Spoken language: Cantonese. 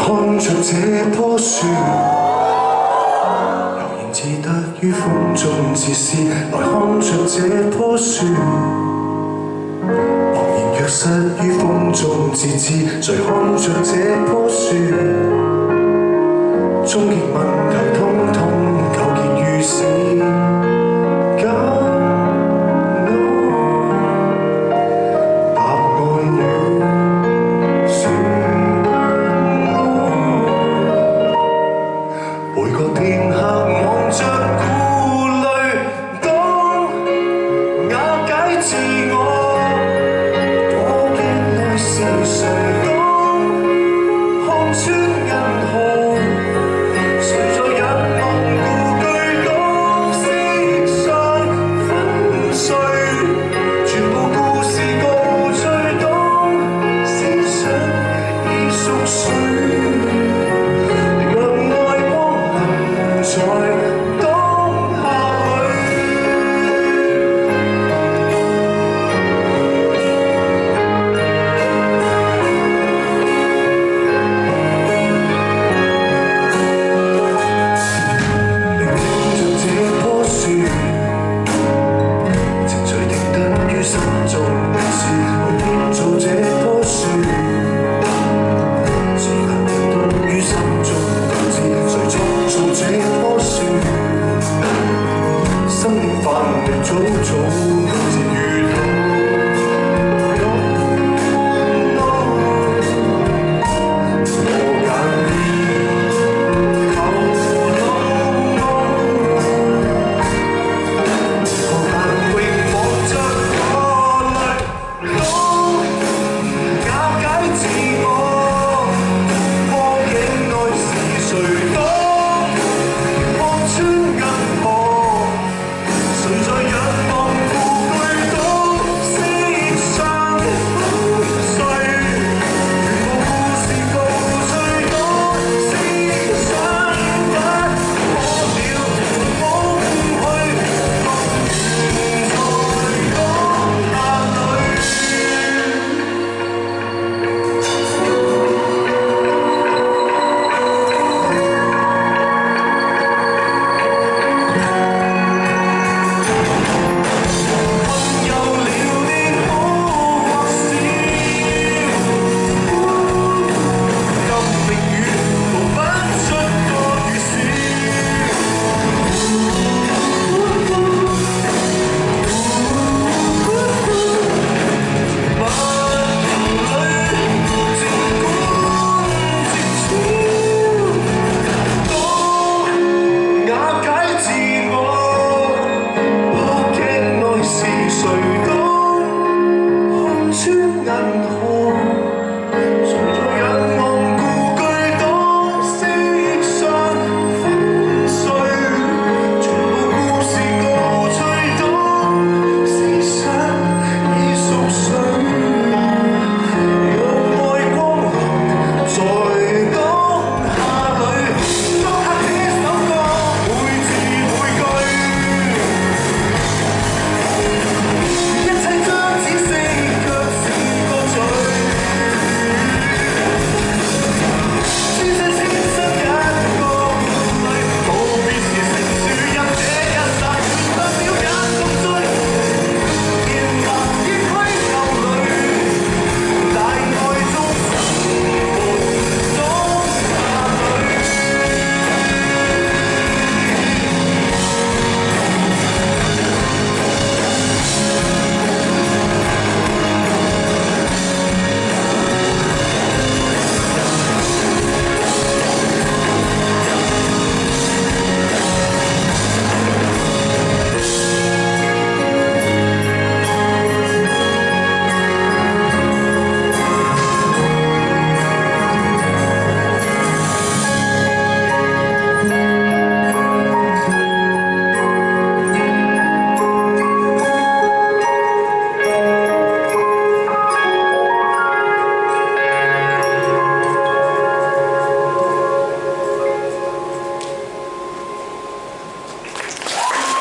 看着這棵樹，悠然自得於風中自詩。來看着這棵樹，茫然若失於風中自知。再看着這棵樹，終極問題通通糾結於此。片刻望着顧慮，當瓦解自我，我鏡內是誰？當看穿銀河，誰在仰望故居？當色散粉碎，全部故事告吹。當思想已熟睡。在當下聆聽着這棵樹，情緒停頓於心中的事，去編造這棵樹，時間停頓於心中導致，誰創造這棵樹？生命範圍早早自遇到。誰當看穿銀河？